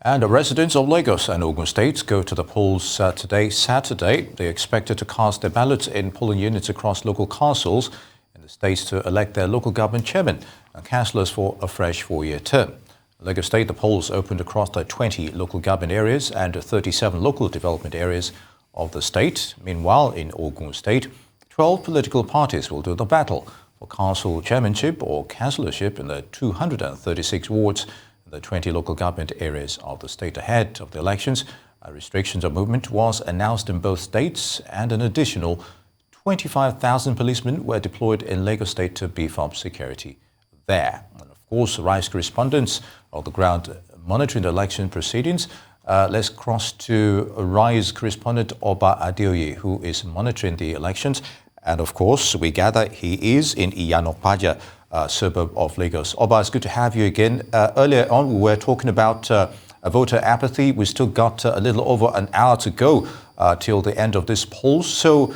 And the residents of Lagos and Ogun states go to the polls today, Saturday. They're expected to cast their ballots in polling units across local councils in the states to elect their local government chairman and councillors for a fresh four-year term. In Lagos State, the polls opened across the 20 local government areas and 37 local development areas of the state. Meanwhile, in Ogun State, 12 political parties will do the battle for council chairmanship or councillorship in the 236 wards in the 20 local government areas of the state. Ahead of the elections, restrictions of movement was announced in both states, and an additional 25,000 policemen were deployed in Lagos State to beef up security there. And of course, Rice correspondents on the ground monitoring the election proceedings. Let's cross to Rice correspondent Oba Adeoye, who is monitoring the elections. And of course, we gather he is in Iyanopaja, suburb of Lagos. Oba, it's good to have you again. Earlier on, we were talking about voter apathy. We still got a little over an hour to go till the end of this poll. So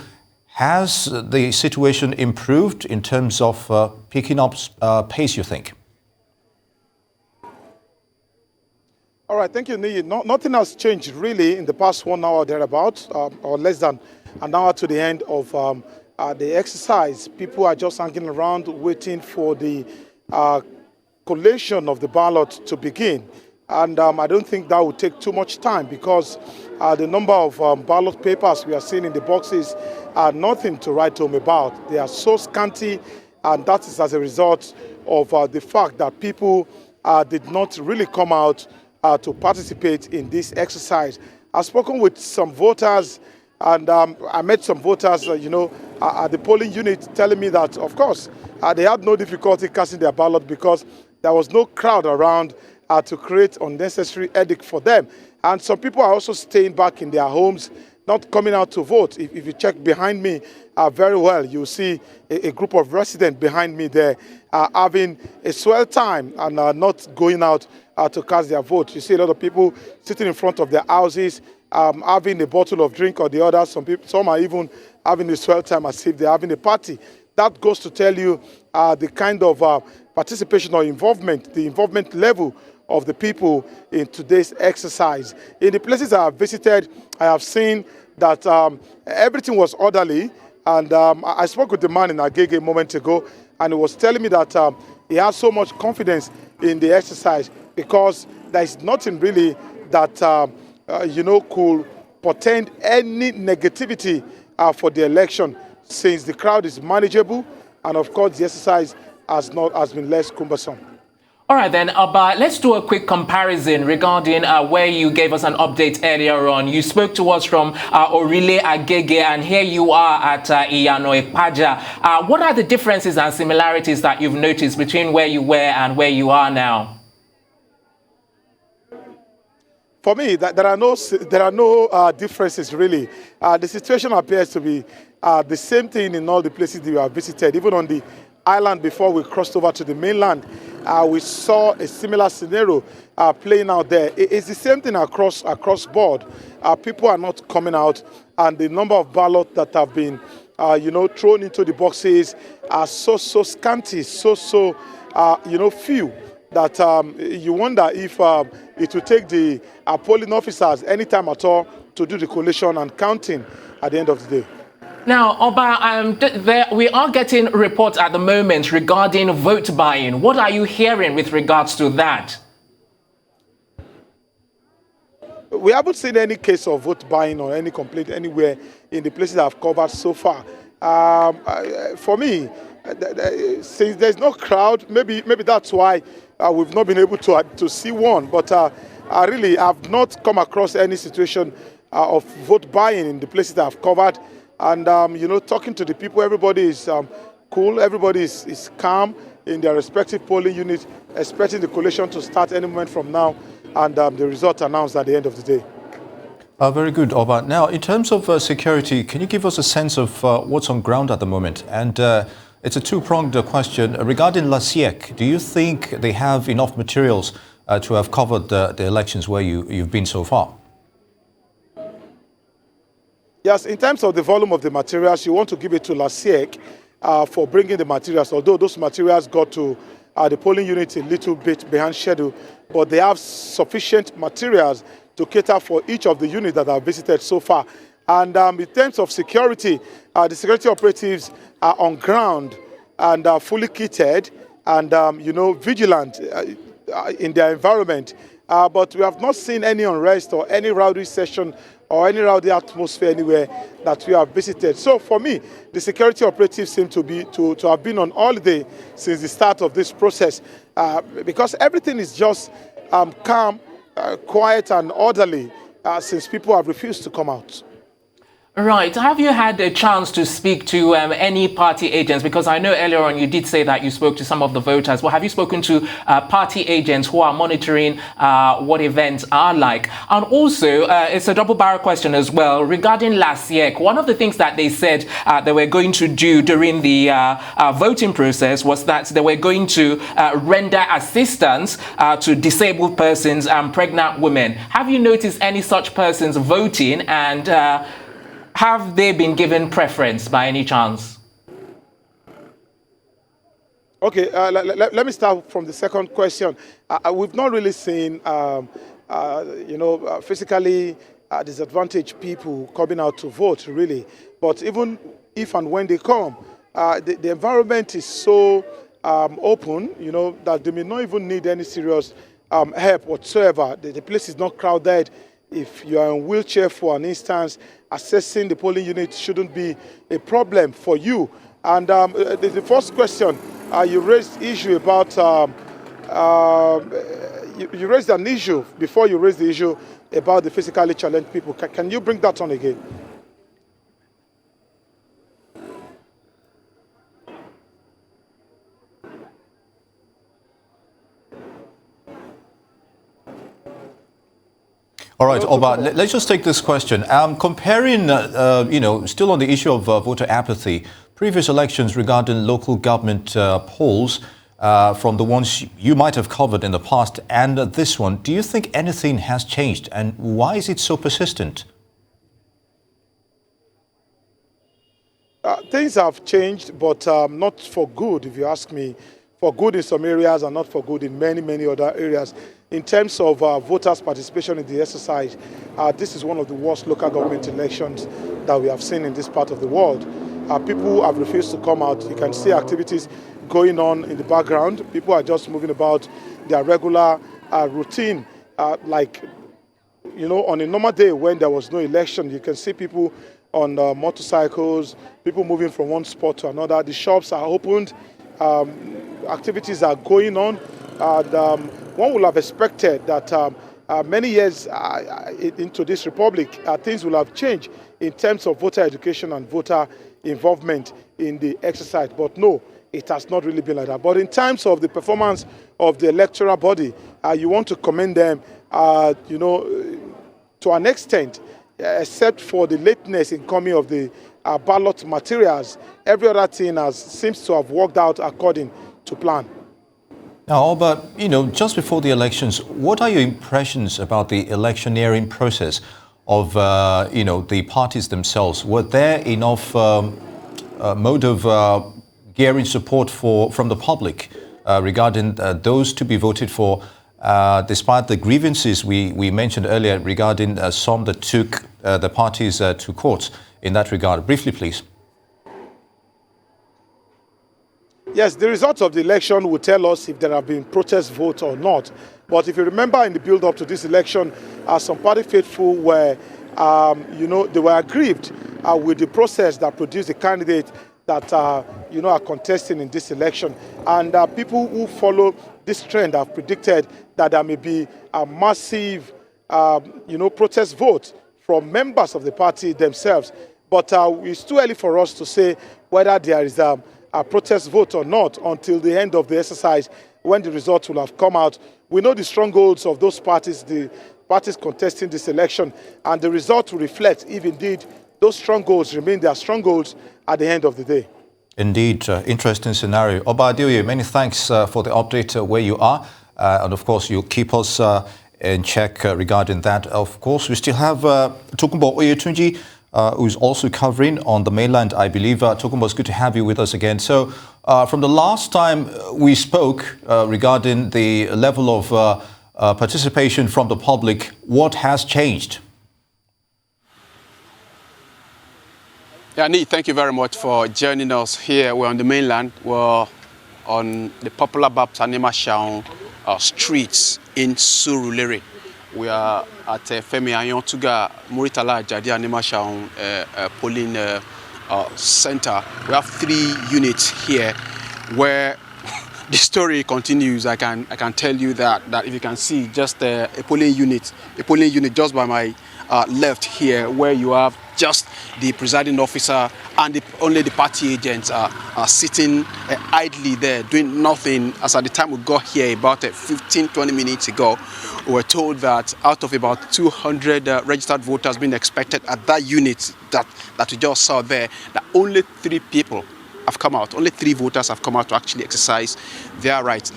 has the situation improved in terms of picking up pace, you think? All right, thank you, Niyi. Nothing has changed really in the past 1 hour thereabouts, or less than an hour to the end of the exercise. People are just hanging around waiting for the collation of the ballot to begin. And I don't think that will take too much time, because the number of ballot papers we are seeing in the boxes are nothing to write home about. They are so scanty, and that is as a result of the fact that people did not really come out to participate in this exercise. I've spoken with some voters, and I met some voters, at the polling unit, telling me that, of course, they had no difficulty casting their ballot because there was no crowd around to create unnecessary headache for them. And some people are also staying back in their homes, not coming out to vote. If you check behind me very well, you'll see a group of residents behind me there having a swell time and not going out to cast their vote. You see a lot of people sitting in front of their houses, having a bottle of drink or the other. Some are even having a swell time as if they're having a party. That goes to tell you the kind of participation or involvement, the involvement level of the people in today's exercise. In the places I have visited, I have seen that everything was orderly. And I spoke with the man in Agege a moment ago, and he was telling me that he has so much confidence in the exercise because there is nothing really that could portend any negativity for the election, since the crowd is manageable, and of course the exercise has been less cumbersome. All right, then, let's do a quick comparison regarding where you gave us an update earlier on. You spoke to us from Orile Agege, and here you are at Iyanopaja. What are the differences and similarities that you've noticed between where you were and where you are now? For me, there are no differences really. The situation appears to be the same thing in all the places that we have visited. Even on the island before we crossed over to the mainland, we saw a similar scenario playing out there. It's the same thing across board. People are not coming out, and the number of ballots that have been thrown into the boxes are so scanty, so few, that you wonder if it will take the polling officers any time at all to do the collation and counting at the end of the day. Now, Oba, we are getting reports at the moment regarding vote buying. What are you hearing with regards to that? We haven't seen any case of vote buying or any complaint anywhere in the places I've covered so far. For me, since there's no crowd, maybe that's why we've not been able to see one. But I really have not come across any situation of vote buying in the places that I've covered. And, talking to the people, everybody is cool, everybody is calm in their respective polling units, expecting the collation to start any moment from now, and the result announced at the end of the day. Very good, Oba. Now, in terms of security, can you give us a sense of what's on ground at the moment? And it's a two-pronged question. Regarding LASIEC, do you think they have enough materials to have covered the elections where you've been so far? Yes, in terms of the volume of the materials, you want to give it to LASIEC for bringing the materials, although those materials got to the polling unit a little bit behind schedule, but they have sufficient materials to cater for each of the units that I've visited so far. And in terms of security, the security operatives are on ground and are fully kitted and, vigilant in their environment. But we have not seen any unrest or any rowdy session or any rowdy atmosphere anywhere that we have visited. So for me, the security operatives seem to have been on holiday since the start of this process, because everything is just calm, quiet and orderly since people have refused to come out. Right. Have you had a chance to speak to any party agents? Because I know earlier on you did say that you spoke to some of the voters. Well, have you spoken to party agents who are monitoring what events are like? And also, it's a double-barrel question as well regarding last year. One of the things that they said they were going to do during the voting process was that they were going to render assistance to disabled persons and pregnant women. Have you noticed any such persons voting, and have they been given preference by any chance? Okay, let me start from the second question. We've not really seen, physically disadvantaged people coming out to vote, really. But even if and when they come, the environment is so open, that they may not even need any serious help whatsoever. The place is not crowded. If you are in a wheelchair, for an instance, accessing the polling unit shouldn't be a problem for you. And the first question, you raised issue about, you raised an issue before you raised the issue about the physically challenged people. Can you bring that on again? All right, Oba, let's just take this question. Comparing, still on the issue of voter apathy, previous elections regarding local government polls from the ones you might have covered in the past and this one, do you think anything has changed, and why is it so persistent? Things have changed, but not for good, if you ask me. For good in some areas and not for good in many, many other areas. In terms of voters' participation in the exercise, this is one of the worst local government elections that we have seen in this part of the world. People have refused to come out. You can see activities going on in the background. People are just moving about their regular routine. On a normal day when there was no election, you can see people on motorcycles, people moving from one spot to another. The shops are opened. Activities are going on, and one would have expected that many years into this republic, things will have changed in terms of voter education and voter involvement in the exercise. But no, it has not really been like that. But in terms of the performance of the electoral body, you want to commend them, to an extent, except for the lateness in coming of the ballot materials. Every other thing seems to have worked out according to plan. Now, but just before the elections, what are your impressions about the electioneering process of the parties themselves? Were there enough mode of gearing support from the public regarding those to be voted for, despite the grievances we mentioned earlier regarding some that took the parties to court in that regard? Briefly, please. Yes, the results of the election will tell us if there have been protest votes or not. But if you remember, in the build-up to this election, some party faithful were, they were aggrieved with the process that produced the candidate that, are contesting in this election. And people who follow this trend have predicted that there may be a massive, protest vote from members of the party themselves. But it's too early for us to say whether there is a protest vote or not until the end of the exercise, when the results will have come out. We know the strongholds of those parties, the parties contesting this election, and the result will reflect if indeed those strongholds remain their strongholds at the end of the day. Indeed, interesting scenario. Oba Adeoye, many thanks for the update where you are, and of course you'll keep us in check regarding that. Of course, we still have Tokunbo Oyetunji who's also covering on the mainland, I believe. Tokumbo, it's good to have you with us again. So from the last time we spoke regarding the level of participation from the public, what has changed? Yeah, Neat, thank you very much for joining us here. We're on the mainland. We're on the popular Bapsanima Shaun streets in Surulere. We are at Femi Anyontuga Muritala Jadi Anima Shaun polling center. We have 3 units here where the story continues. I can tell you that if you can see just a polling unit just by my left here, where you have just the presiding officer and only the party agents are sitting idly there doing nothing. As at the time we got here about 15-20 minutes ago, we were told that out of about 200 registered voters being expected at that unit that we just saw there, that only 3 people have come out. Only 3 voters have come out to actually exercise their rights.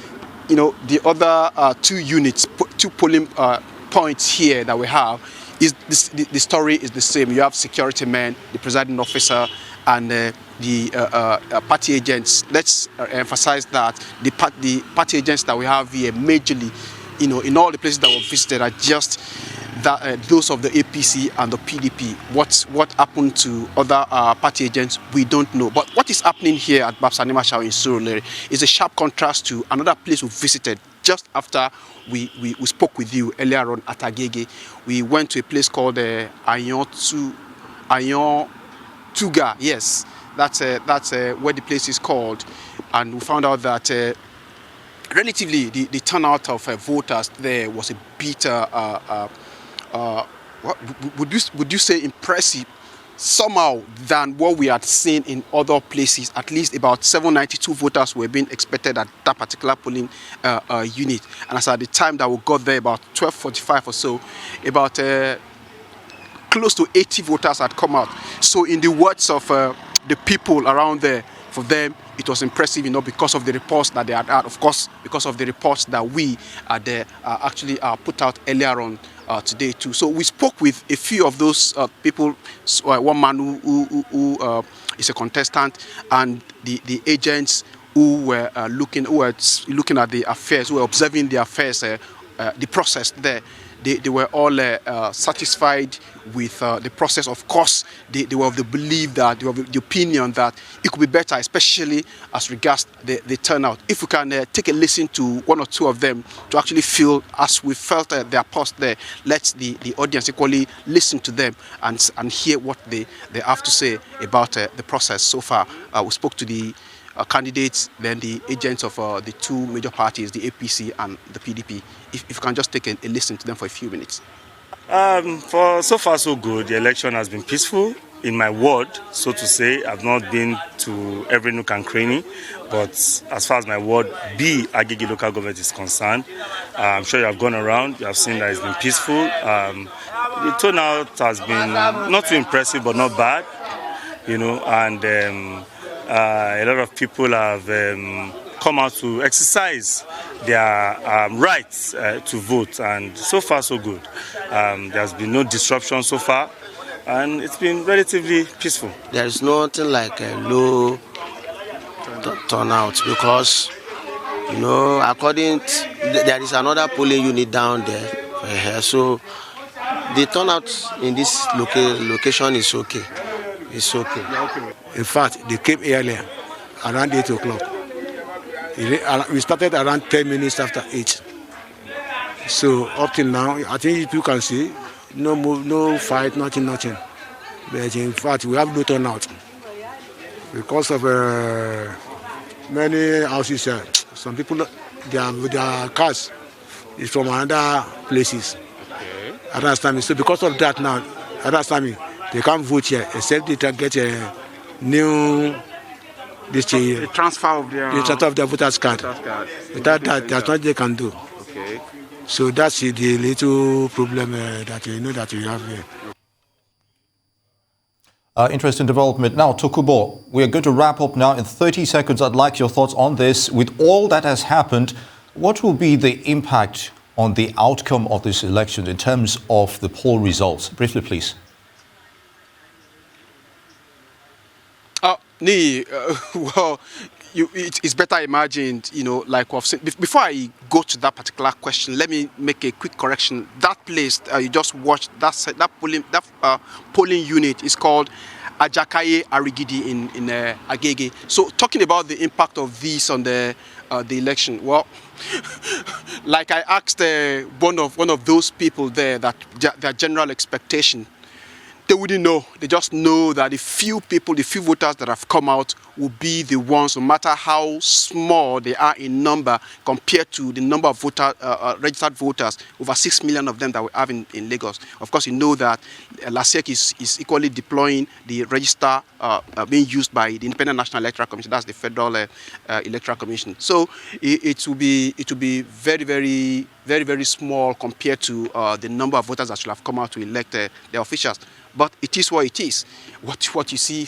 You know, the other 2 units, 2 polling points here that we have, the story is the same. You have security men, the presiding officer, and the party agents. Let's emphasize that the party agents that we have here, majorly, you know, in all the places that were visited, are just that those of the APC and the PDP. What happened to other party agents, we don't know. But what is happening here at Bapsanima Shaun in Surulere is a sharp contrast to another place we visited just after we spoke with you earlier on at Agege. We went to a place called Anyontuga. Yes, that's where the place is called, and we found out that relatively the turnout of voters there was a bit would you say impressive somehow than what we had seen in other places. At least about 792 voters were being expected at that particular polling unit, and as at the time that we got there, about 12:45 or so, about close to 80 voters had come out. So in the words of the people around there, for them it was impressive, you know, because of the reports that they had, of course, because of the reports that we had actually put out earlier on today too. So we spoke with a few of those people, one man who is a contestant, and the agents who were looking at the affairs, who were observing the affairs, the process there. They were all satisfied with the process. Of course, they were of the belief that, they were of the opinion that it could be better, especially as regards the turnout. If we can take a listen to one or two of them to actually feel as we felt their post there, let the audience equally listen to them and hear what they have to say about the process so far. We spoke to the candidates, then the agents of the 2 major parties, the APC and the PDP. If you can just take a listen to them for a few minutes. For so far so good. The election has been peaceful. In my ward, so to say, I've not been to every nook and cranny, but as far as my ward B, Agege local government is concerned, I'm sure you have gone around, you have seen that it's been peaceful. The turnout has been not too impressive, but not bad, you know, and a lot of people have come out to exercise their rights to vote, and so far so good. There's been no disruption so far, and it's been relatively peaceful. There is nothing like a low turnout because, you know, there is another polling unit down there, so the turnout in this location is okay. It's okay. In fact, they came earlier, around 8 o'clock. We started around 10 minutes after 8. So up till now, I think you can see, no fight, nothing. But in fact, we have no turnout. Because of many houses, some people, their cars is from other places. Okay. Understand? So because of that now, understand? They can't vote here except they can get a new the transfer of their voters card. Without that, that's what they can do. Okay. So that's the little problem that that we have here. Interesting development. Now, Tokubo, we are going to wrap up now in 30 seconds. I'd like your thoughts on this. With all that has happened, what will be the impact on the outcome of this election in terms of the poll results? Briefly, please. Well, it's better imagined, like we've seen. Before I go to that particular question, let me make a quick correction. That place you just watched, that polling unit is called Ajakaye Arigidi in Agege. So talking about the impact of this on the election, well, like I asked one of those people there that their general expectation, they wouldn't know. They just know that the few voters that have come out will be the ones, no matter how small they are in number compared to the number of registered voters, over 6 million of them that we have in Lagos. Of course, you know that LASEC is equally deploying the register being used by the Independent National Electoral Commission. That's the Federal Electoral Commission. So it will be very, very, very, very small compared to the number of voters that should have come out to elect their officials. But it is what it is. What you see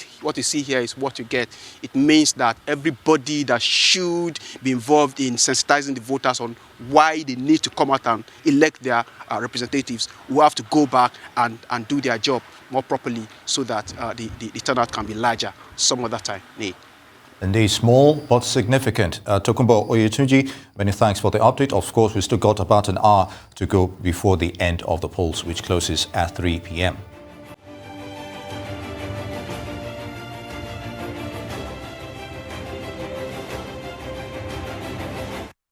here is what you get. It means that everybody that should be involved in sensitizing the voters on why they need to come out and elect their representatives will have to go back and do their job more properly so that the turnout can be larger some other time. Indeed, small but significant. Tokunbo Oyetunji, many thanks for the update. Of course, we still got about an hour to go before the end of the polls, which closes at 3 p.m.